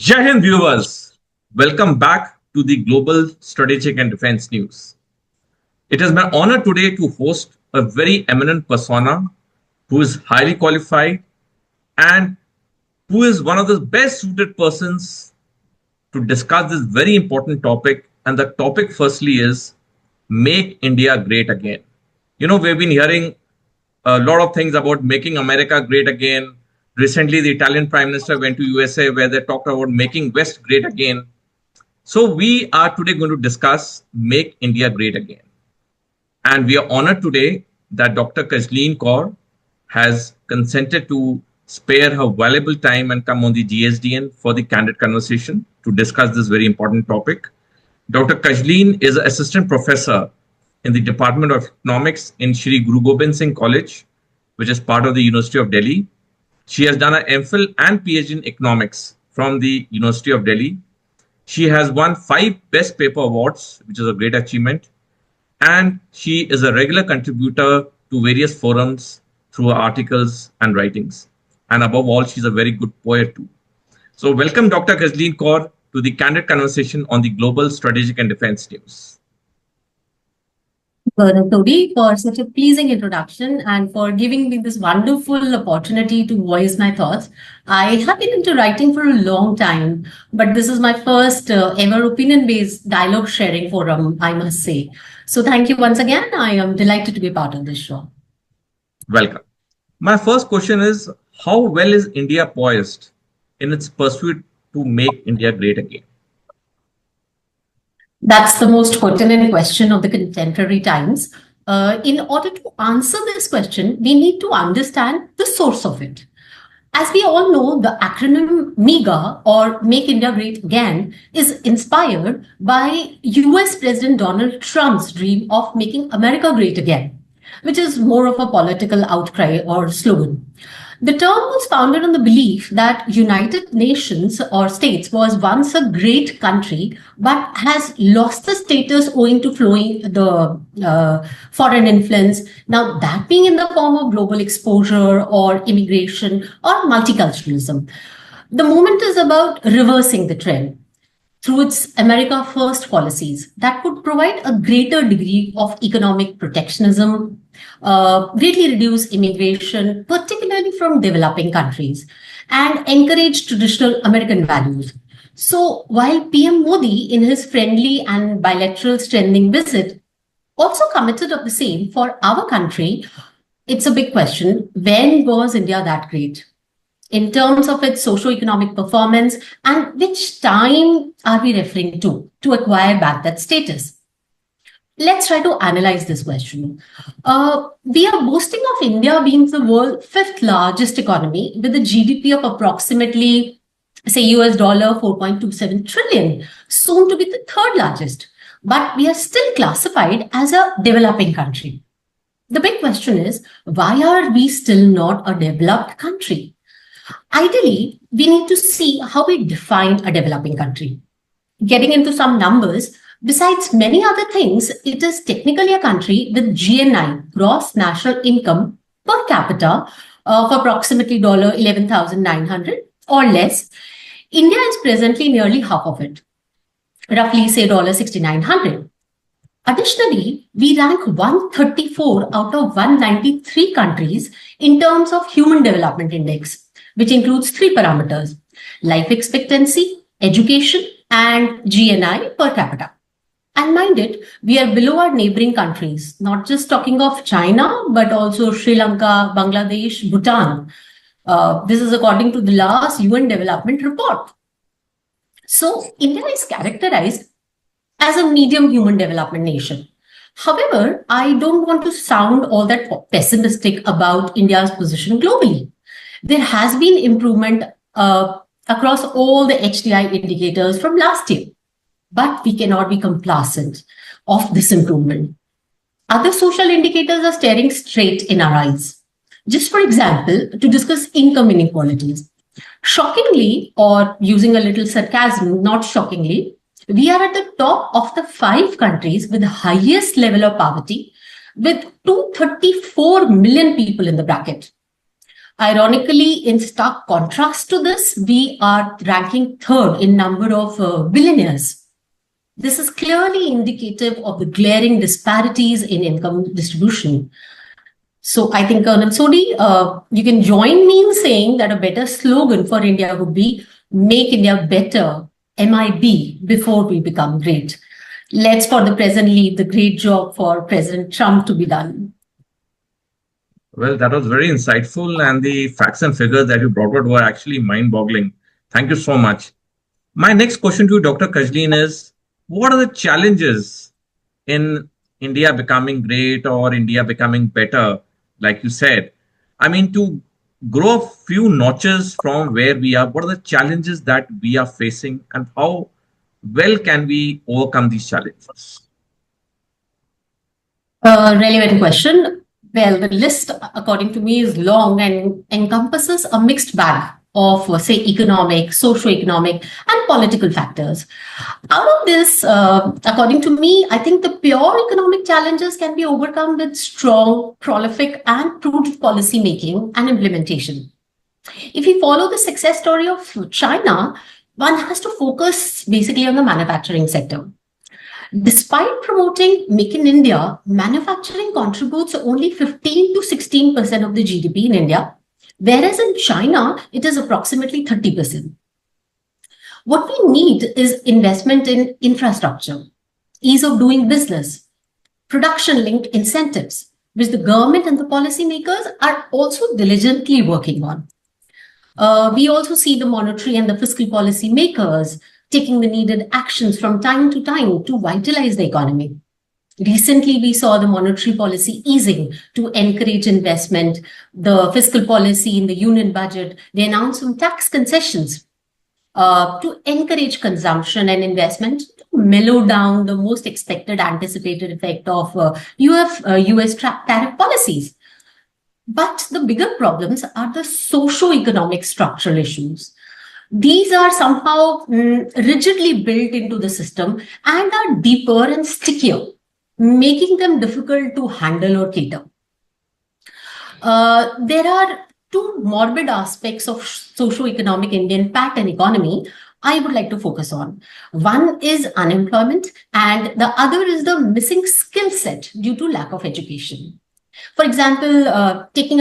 Jai Hind viewers, welcome back to the Global Strategic and Defense News. It is my honor today to host a very eminent persona who is highly qualified and who is one of the best suited persons to discuss this very important topic. And the topic firstly is Make India Great Again. You know, we've been hearing a lot of things about making America great again. Recently, the Italian Prime Minister went to USA where they talked about making West great again. So we are today going to discuss Make India Great Again. And we are honored today that Dr. Kajleen Kaur has consented to spare her valuable time and come on the GSDN for the candid conversation to discuss this very important topic. Dr. Kajleen is an assistant professor in the Department of Economics in Shri Guru Gobind Singh College, which is part of the University of Delhi. She has done an M.Phil and P.hD in economics from the University of Delhi. She has won 5 Best Paper Awards, which is a great achievement. And she is a regular contributor to various forums through her articles and writings. And above all, she's a very good poet too. So welcome, Dr. Kajleen Kaur, to the candid conversation on the Global Strategic and Defense News. Toby, for such a pleasing introduction and for giving me this wonderful opportunity to voice my thoughts. I have been into writing for a long time, but this is my first ever opinion-based dialogue sharing forum, I must say. So thank you once again. I am delighted to be part of this show. Welcome. My first question is, how well is India poised in its pursuit to make India great again? That's the most pertinent question of the contemporary times. In order to answer this question, we need to understand the source of it. As we all know, the acronym MEGA, or Make India Great Again, is inspired by US President Donald Trump's dream of making America great again, which is more of a political outcry or slogan. The term was founded on the belief that United Nations or states was once a great country, but has lost the status owing to flowing the foreign influence. Now, that being in the form of global exposure or immigration or multiculturalism. The movement is about reversing the trend through its America First policies that would provide a greater degree of economic protectionism, greatly reduce immigration, particularly from developing countries, and encourage traditional American values. So while PM Modi, in his friendly and bilateral strengthening visit, also committed of the same for our country, it's a big question. When was India that great? In terms of its socio-economic performance, and which time are we referring to acquire back that status? Let's try to analyze this question. We are boasting of India being the world's 5th largest economy with a GDP of approximately, say, US dollar 4.27 trillion, soon to be the 3rd largest. But we are still classified as a developing country. The big question is, why are we still not a developed country? Ideally, we need to see how we define a developing country. Getting into some numbers, besides many other things, it is technically a country with GNI, gross national income per capita, of approximately $11,900 or less. India is presently nearly half of it, roughly say $6,900. Additionally, we rank 134 out of 193 countries in terms of Human Development Index, which includes 3 parameters: life expectancy, education, and GNI per capita. And mind it, we are below our neighboring countries, not just talking of China, but also Sri Lanka, Bangladesh, Bhutan. This is according to the last UN Development Report. So India is characterized as a medium human development nation. However, I don't want to sound all that pessimistic about India's position globally. There has been improvement across all the HDI indicators from last year, but we cannot be complacent of this improvement. Other social indicators are staring straight in our eyes. Just for example, to discuss income inequalities. Shockingly, or using a little sarcasm, not shockingly, we are at the top of the 5 countries with the highest level of poverty, with 234 million people in the bracket. Ironically, in stark contrast to this, we are ranking third in number of billionaires. This is clearly indicative of the glaring disparities in income distribution. So I think, Colonel Sodi, you can join me in saying that a better slogan for India would be Make India Better, MIB, before we become great. Let's, for the present, leave the great job for President Trump to be done. Well, that was very insightful, and the facts and figures that you brought out were actually mind boggling. Thank you so much. My next question to you, Dr. Kajleen, is what are the challenges in India becoming great or India becoming better, like you said? I mean, to grow a few notches from where we are, what are the challenges that we are facing, and how well can we overcome these challenges? Relevant question. Well, the list, according to me, is long and encompasses a mixed bag of, say, economic, socio-economic, and political factors. Out of this, according to me, I think the pure economic challenges can be overcome with strong, prolific, and prudent policy making and implementation. If we follow the success story of China, one has to focus basically on the manufacturing sector. Despite promoting Make in India, manufacturing contributes only 15 to 16% of the GDP in India, whereas in China, it is approximately 30%. What we need is investment in infrastructure, ease of doing business, production-linked incentives, which the government and the policymakers are also diligently working on. We also see the monetary and the fiscal policy makers taking the needed actions from time to vitalize the economy. Recently, we saw the monetary policy easing to encourage investment, the fiscal policy in the union budget. They announced some tax concessions to encourage consumption and investment, to mellow down the most expected anticipated effect of US tariff policies. But the bigger problems are the socio-economic structural issues. These are somehow rigidly built into the system and are deeper and stickier, making them difficult to handle or cater. There are two morbid aspects of socio-economic Indian pattern economy I would like to focus on. One is unemployment, and the other is the missing skill set due to lack of education. For example, taking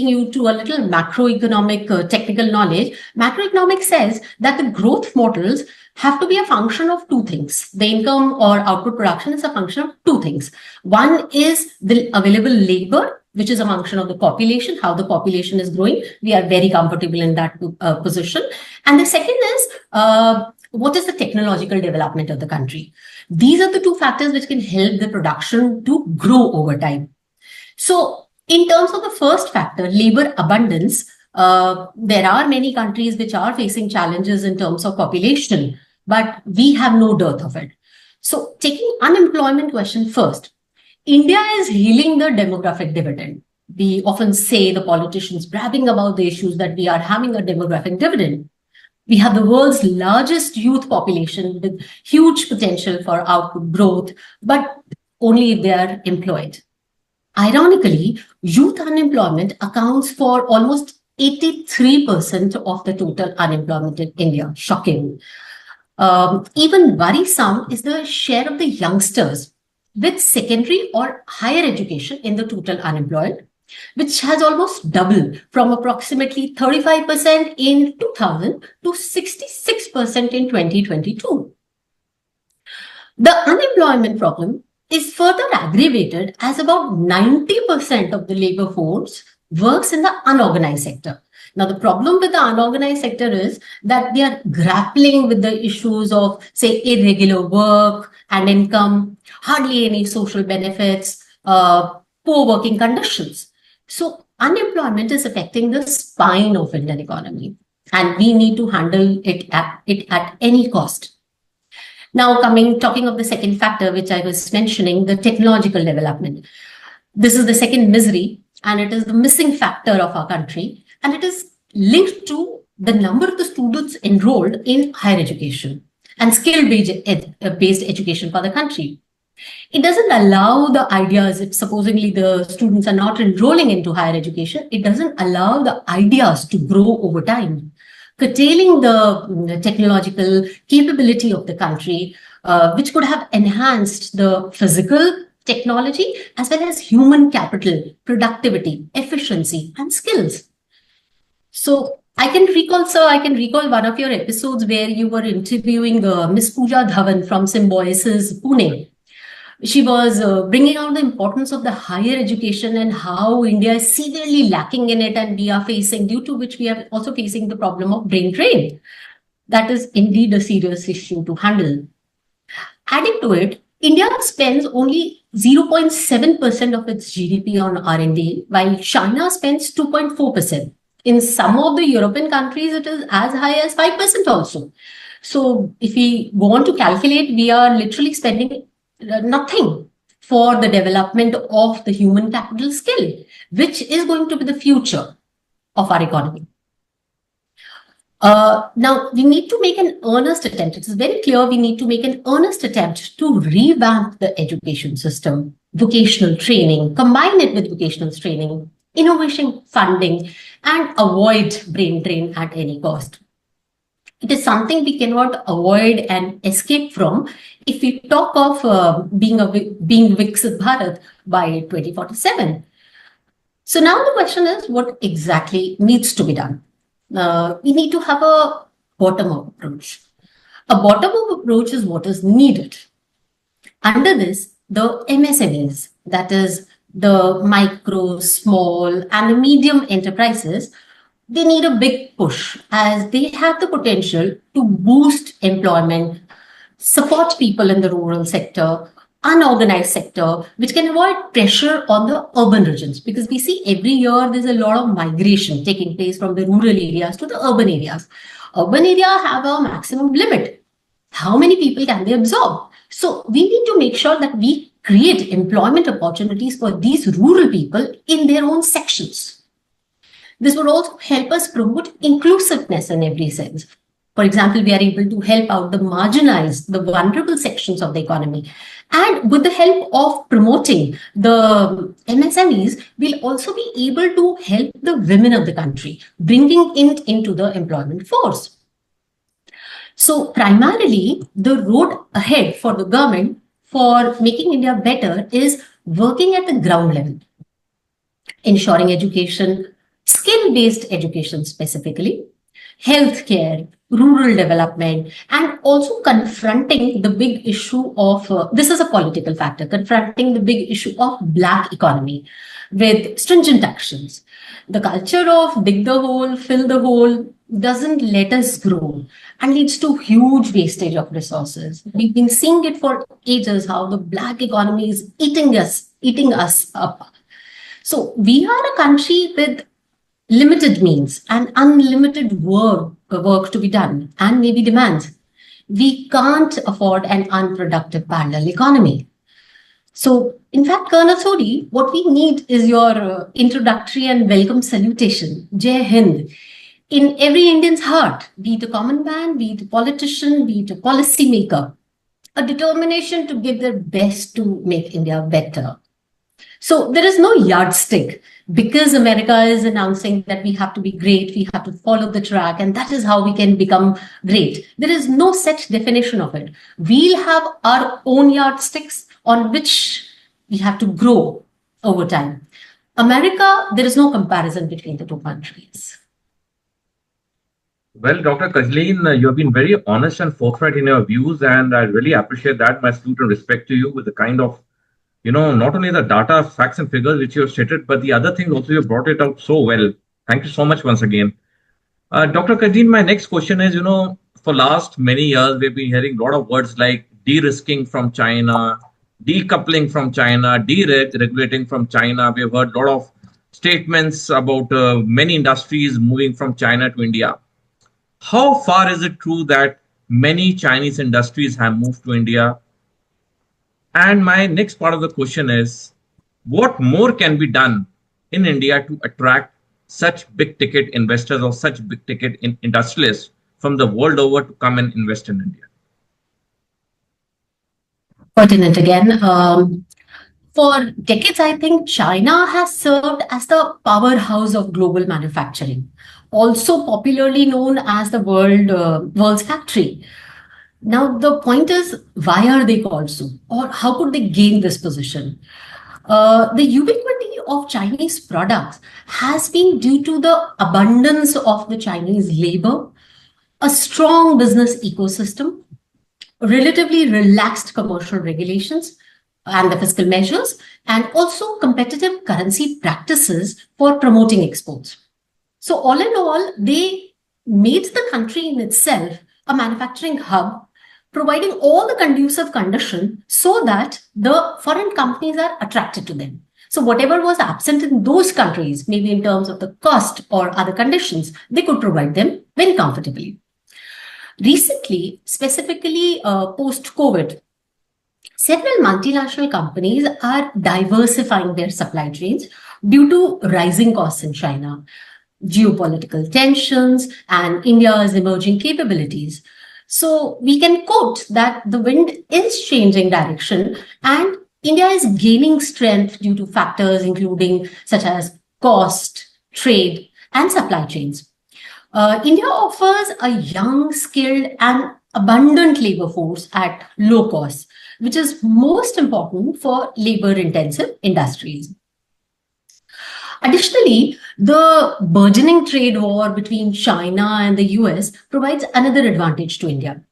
you to a little macroeconomic technical knowledge, macroeconomics says that the growth models have to be a function of two things. The income or output production is a function of two things. One is the available labor, which is a function of the population, how the population is growing. We are very comfortable in that position. And the second is what is the technological development of the country. These are the two factors which can help the production to grow over time. So in terms of the first factor, labor abundance, there are many countries which are facing challenges in terms of population, but we have no dearth of it. So taking unemployment question first, India is healing the demographic dividend. We often say the politicians bragging about the issues that we are having a demographic dividend. We have the world's largest youth population with huge potential for output growth, but only if they are employed. Ironically, youth unemployment accounts for almost 83% of the total unemployment in India. Shocking. Even worrisome is the share of the youngsters with secondary or higher education in the total unemployed, which has almost doubled from approximately 35% in 2000 to 66% in 2022. The unemployment problem is further aggravated as about 90% of the labor force works in the unorganized sector. Now, the problem with the unorganized sector is that they are grappling with the issues of, say, irregular work and income, hardly any social benefits, poor working conditions. So unemployment is affecting the spine of Indian economy, and we need to handle it at any cost. Now, talking of the second factor, which I was mentioning, the technological development. This is the second misery, and it is the missing factor of our country, and it is linked to the number of the students enrolled in higher education and skill-based education for the country. It doesn't allow the ideas, if supposedly the students are not enrolling into higher education, it doesn't allow the ideas to grow over time, curtailing the technological capability of the country, which could have enhanced the physical technology as well as human capital, productivity, efficiency, and skills. So I can recall one of your episodes where you were interviewing Miss Pooja Dhawan from Symbiosis Pune. She was bringing out the importance of the higher education and how India is severely lacking in it, and we are facing, due to which we are also facing the problem of brain drain. That is indeed a serious issue to handle. Adding to it, India spends only 0.7% of its GDP on R&D, while China spends 2.4%. In some of the European countries, it is as high as 5% also. So if we go on to calculate, we are literally spending nothing for the development of the human capital skill, which is going to be the future of our economy. Now, we need to make an earnest attempt. It is very clear we need to make an earnest attempt to revamp the education system, vocational training, combine it with vocational training, innovation funding, and avoid brain drain at any cost. It is something we cannot avoid and escape from if we talk of being Viksit Bharat by 2047. So now the question is, what exactly needs to be done? We need to have a bottom-up approach. A bottom-up approach is what is needed. Under this, the MSMEs, that is the micro, small, and the medium enterprises, they need a big push as they have the potential to boost employment, support people in the rural sector, unorganized sector, which can avoid pressure on the urban regions. Because we see every year there's a lot of migration taking place from the rural areas to the urban areas. Urban areas have a maximum limit. How many people can they absorb? So we need to make sure that we create employment opportunities for these rural people in their own sections. This would also help us promote inclusiveness in every sense. For example, we are able to help out the marginalized, the vulnerable sections of the economy. And with the help of promoting the MSMEs, we'll also be able to help the women of the country, bringing it into the employment force. So primarily, the road ahead for the government for making India better is working at the ground level, ensuring education, skill-based education specifically, healthcare, rural development, and also confronting the big issue of, this is a political factor, confronting the big issue of Black economy with stringent actions. The culture of dig the hole, fill the hole doesn't let us grow and leads to huge wastage of resources. We've been seeing it for ages, how the Black economy is eating us up. So we are a country with limited means and unlimited work to be done and maybe demands. We can't afford an unproductive parallel economy. So, in fact, Colonel Sodi, what we need is your introductory and welcome salutation, Jai Hind, in every Indian's heart, be it a common man, be it a politician, be it a policy maker, a determination to give their best to make India better. So there is no yardstick because America is announcing that we have to be great, we have to follow the track, and that is how we can become great. There is no set definition of it. We'll have our own yardsticks on which we have to grow over time. America, there is no comparison between the two countries. Well, Dr. Kajleen, you have been very honest and forthright in your views, and I really appreciate that. My salute and respect to you with the kind of, not only the data, facts, and figures which you have stated, but the other things also you brought it out so well. Thank you so much once again. Dr. Kajleen, my next question is, for last many years, we've been hearing a lot of words like de-risking from China, decoupling from China, deregulating from China. We have heard a lot of statements about many industries moving from China to India. How far is it true that many Chinese industries have moved to India? And my next part of the question is, what more can be done in India to attract such big ticket investors or such big ticket industrialists from the world over to come and invest in India? pertinent again. For decades, I think China has served as the powerhouse of global manufacturing, also popularly known as the world's factory. Now, the point is, why are they called so? Or how could they gain this position? The ubiquity of Chinese products has been due to the abundance of the Chinese labor, a strong business ecosystem, relatively relaxed commercial regulations and the fiscal measures, and also competitive currency practices for promoting exports. So, all in all, they made the country in itself a manufacturing hub, providing all the conducive condition so that the foreign companies are attracted to them. So, whatever was absent in those countries, maybe in terms of the cost or other conditions, they could provide them very comfortably. Recently, specifically post-COVID, several multinational companies are diversifying their supply chains due to rising costs in China, geopolitical tensions, and India's emerging capabilities. So we can quote that the wind is changing direction and India is gaining strength due to factors including such as cost, trade, and supply chains. India offers a young, skilled, and abundant labor force at low cost, which is most important for labor intensive industries. Additionally, the burgeoning trade war between China and the US provides another advantage to India.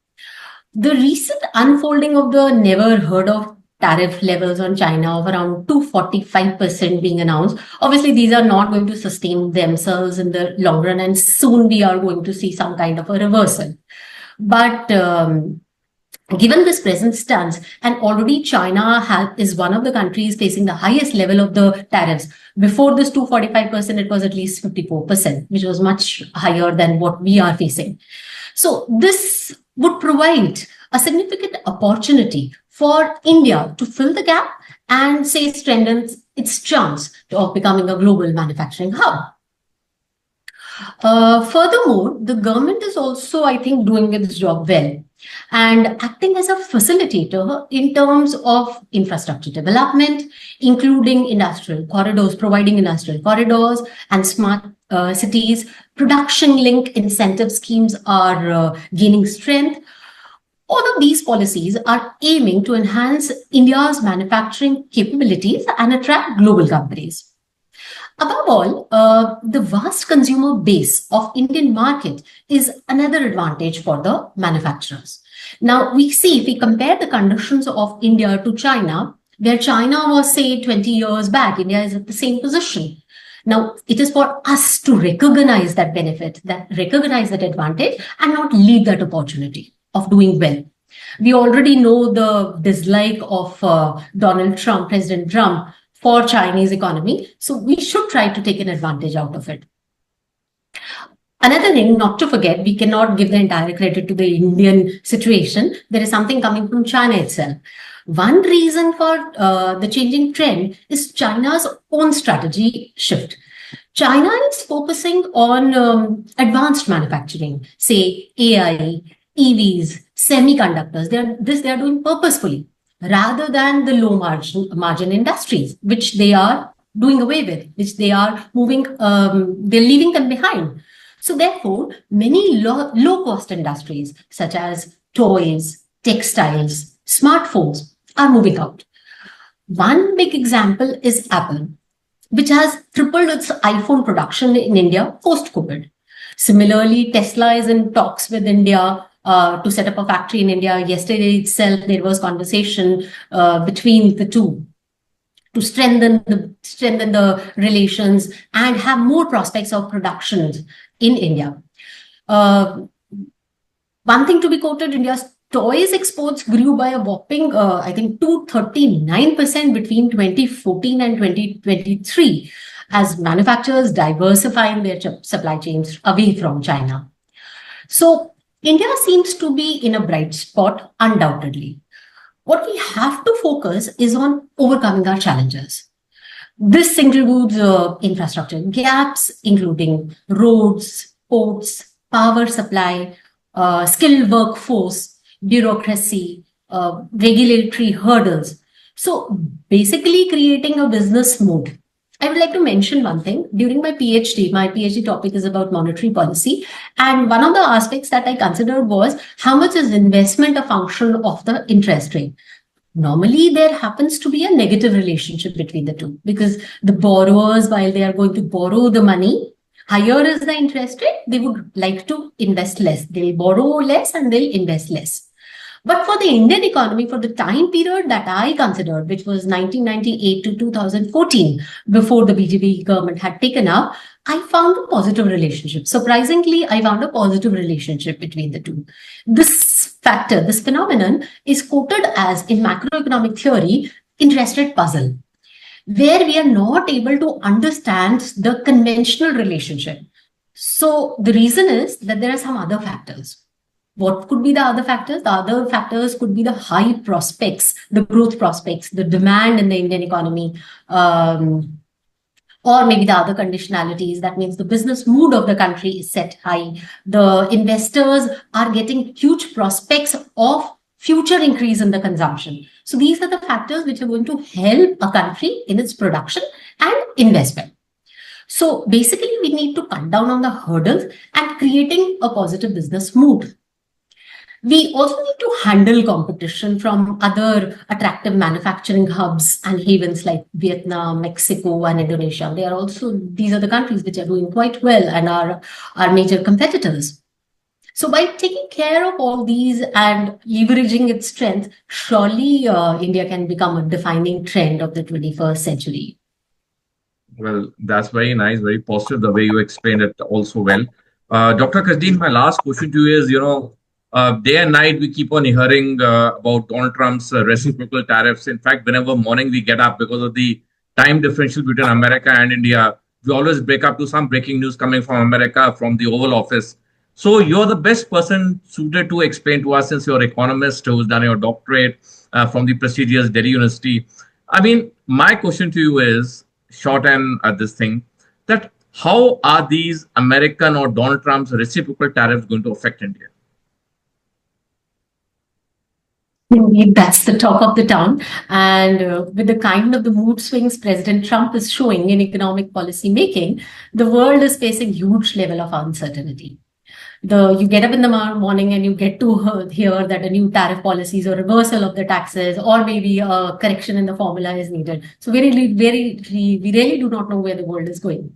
The recent unfolding of the never heard of tariff levels on China of around 245% being announced. Obviously, these are not going to sustain themselves in the long run, and soon we are going to see some kind of a reversal. But given this present stance, and already China is one of the countries facing the highest level of the tariffs. Before this 245%, it was at least 54%, which was much higher than what we are facing. So this would provide a significant opportunity for India to fill the gap and say strengthens its chance of becoming a global manufacturing hub. Furthermore, the government is also, I think, doing its job well and acting as a facilitator in terms of infrastructure development, including industrial corridors, providing industrial corridors and smart cities. Production link incentive schemes are gaining strength. All of these policies are aiming to enhance India's manufacturing capabilities and attract global companies. Above all, the vast consumer base of Indian market is another advantage for the manufacturers. Now, we see if we compare the conditions of India to China, where China was, say, 20 years back, India is at the same position. Now, it is for us to recognize that benefit, recognize that advantage, and not leave that opportunity of doing well. We already know the dislike of Donald Trump, President Trump, for Chinese economy. So we should try to take an advantage out of it. Another thing, not to forget, we cannot give the entire credit to the Indian situation. There is something coming from China itself. One reason for the changing trend is China's own strategy shift. China is focusing on advanced manufacturing, say AI, EVs, semiconductors. They are doing purposefully, rather than the low margin industries, which they are doing away with, which they are moving, they're leaving them behind. So therefore, many low-cost industries, such as toys, textiles, smartphones, are moving out. One big example is Apple, which has tripled its iPhone production in India post-COVID. Similarly, Tesla is in talks with India to set up a factory in India. Yesterday itself, there was conversation between the two to strengthen the relations and have more prospects of production in India. One thing to be quoted, India's toys exports grew by a whopping, I think, 239% between 2014 and 2023, as manufacturers diversifying their supply chains away from China. So India seems to be in a bright spot, undoubtedly. What we have to focus is on overcoming our challenges. This includes infrastructure gaps, including roads, ports, power supply, skilled workforce, bureaucracy, regulatory hurdles. So basically creating a business mode. I would like to mention one thing. During my PhD topic is about monetary policy. And one of the aspects that I considered was how much is investment a function of the interest rate? Normally, there happens to be a negative relationship between the two because the borrowers, while they are going to borrow the money, higher is the interest rate, they would like to invest less. They'll borrow less and they'll invest less. But for the Indian economy, for the time period that I considered, which was 1998 to 2014, before the BJP government had taken up, I found a positive relationship. Surprisingly, I found a positive relationship between the two. This factor, this phenomenon is quoted as, in macroeconomic theory, interest rate puzzle, where we are not able to understand the conventional relationship. So the reason is that there are some other factors. What could be the other factors? The other factors could be the high prospects, the growth prospects, the demand in the Indian economy, or maybe the other conditionalities. That means the business mood of the country is set high. The investors are getting huge prospects of future increase in the consumption. So these are the factors which are going to help a country in its production and investment. So basically, we need to cut down on the hurdles and creating a positive business mood. We also need to handle competition from other attractive manufacturing hubs and havens like Vietnam, Mexico, and Indonesia. These are the countries which are doing quite well and are our major competitors. So by taking care of all these and leveraging its strength, surely India can become a defining trend of the 21st century. Well, that's very nice, very positive the way you explained it also well. Dr. Kajleen, my last question to you is, day and night we keep on hearing about Donald Trump's reciprocal tariffs. In fact, whenever morning we get up, because of the time differential between America and India, we always break up to some breaking news coming from America, from the Oval Office. So you're the best person suited to explain to us, since you're an economist who's done your doctorate from the prestigious Delhi University. I mean, my question to you is, short and this thing, that how are these American or Donald Trump's reciprocal tariffs going to affect India? Indeed, that's the talk of the town. And with the kind of the mood swings President Trump is showing in economic policy making, the world is facing huge level of uncertainty. You get up in the morning and you get to hear that a new tariff policies or reversal of the taxes, or maybe a correction in the formula is needed. So we really do not know where the world is going.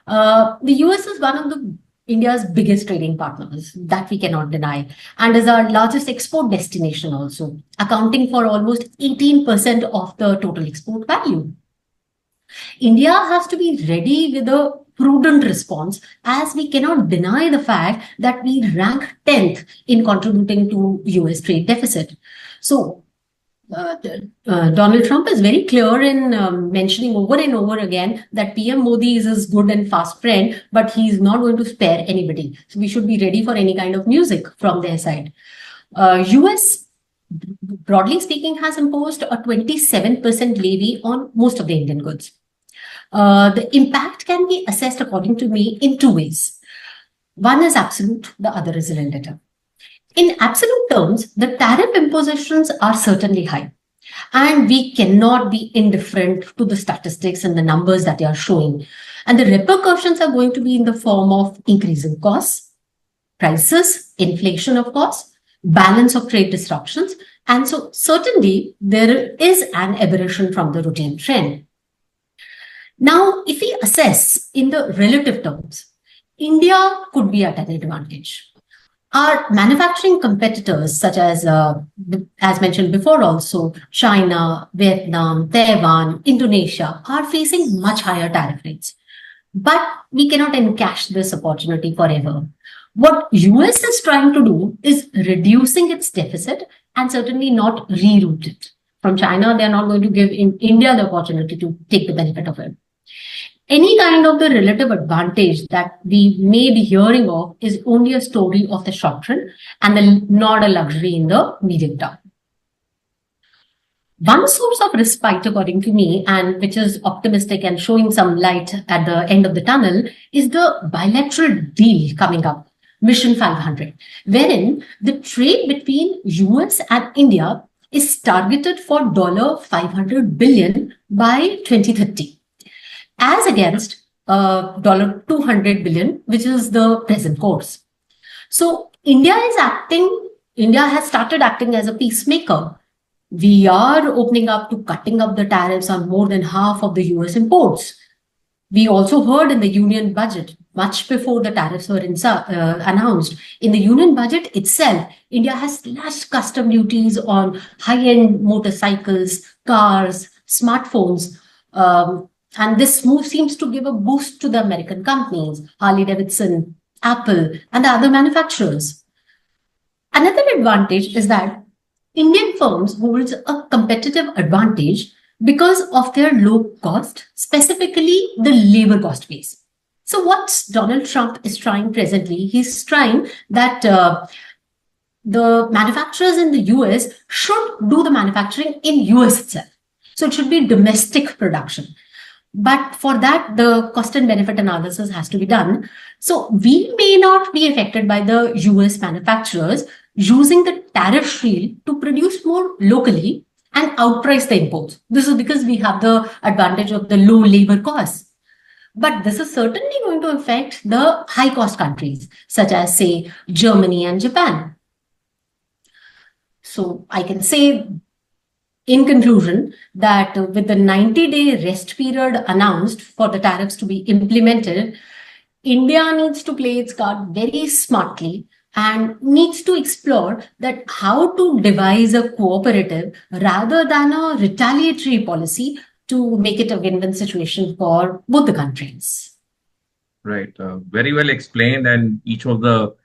The US is one of the India's biggest trading partners, that we cannot deny, and is our largest export destination also, accounting for almost 18% of the total export value. India has to be ready with a prudent response, as we cannot deny the fact that we rank 10th in contributing to US trade deficit. So Donald Trump is very clear in mentioning over and over again that PM Modi is his good and fast friend, but he's not going to spare anybody. So we should be ready for any kind of music from their side. US, broadly speaking, has imposed a 27% levy on most of the Indian goods. The impact can be assessed, according to me, in two ways. One is absolute, the other is relative. In absolute terms, the tariff impositions are certainly high, and we cannot be indifferent to the statistics and the numbers that they are showing. And the repercussions are going to be in the form of increasing costs, prices, inflation, of course, balance of trade disruptions. And so certainly there is an aberration from the routine trend. Now, if we assess in the relative terms, India could be at an advantage. Our manufacturing competitors, such as mentioned before also, China, Vietnam, Taiwan, Indonesia, are facing much higher tariff rates. But we cannot encash this opportunity forever. What US is trying to do is reducing its deficit and certainly not reroute it. From China, they are not going to give India the opportunity to take the benefit of it. Any kind of the relative advantage that we may be hearing of is only a story of the short run and not a luxury in the medium term. One source of respite, according to me, and which is optimistic and showing some light at the end of the tunnel, is the bilateral deal coming up Mission 500, wherein the trade between US and India is targeted for $500 billion by 2030, as against $200 billion, which is the present course. So India has started acting as a peacemaker. We are opening up to cutting up the tariffs on more than half of the US imports. We also heard in the union budget, much before the tariffs were announced, in the union budget itself, India has slashed custom duties on high-end motorcycles, cars, smartphones. And this move seems to give a boost to the American companies, Harley Davidson, Apple, and the other manufacturers. Another advantage is that Indian firms holds a competitive advantage because of their low cost, specifically the labor cost base. So what Donald Trump is trying presently, he's trying that the manufacturers in the US should do the manufacturing in US itself. So it should be domestic production. But for that, the cost and benefit analysis has to be done. So we may not be affected by the US manufacturers using the tariff shield to produce more locally and outprice the imports. This is because we have the advantage of the low labor costs. But this is certainly going to affect the high cost countries, such as, say, Germany and Japan. So I can say, in conclusion, that with the 90-day rest period announced for the tariffs to be implemented, India needs to play its card very smartly and needs to explore that how to devise a cooperative rather than a retaliatory policy to make it a win-win situation for both the countries. Right. Very well explained, and each of the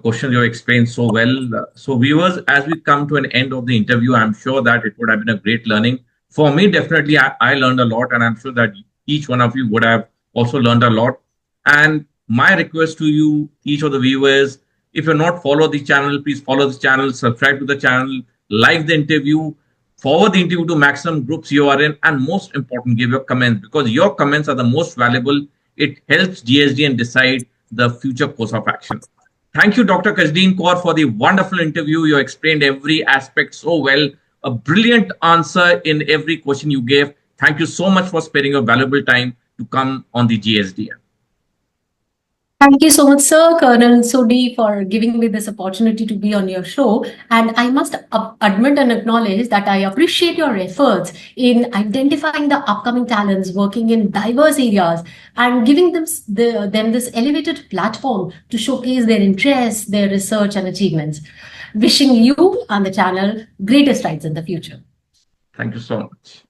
questions you explained so well. So viewers, as we come to an end of the interview, I'm sure that it would have been a great learning. For me, definitely, I learned a lot, and I'm sure that each one of you would have also learned a lot. And my request to you, each of the viewers, if you're not follow the channel, please follow the channel, subscribe to the channel, like the interview, forward the interview to maximum groups you are in, and most important, give your comments, because your comments are the most valuable. It helps GSD and decide the future course of action. Thank you, Dr. Kajleen Kaur, for the wonderful interview. You explained every aspect so well. A brilliant answer in every question you gave. Thank you so much for sparing your valuable time to come on the GSD. Thank you so much, Sir Colonel Sodhi, for giving me this opportunity to be on your show. And I must admit and acknowledge that I appreciate your efforts in identifying the upcoming talents working in diverse areas and giving them this elevated platform to showcase their interests, their research and achievements. Wishing you and the channel greater strides in the future. Thank you so much.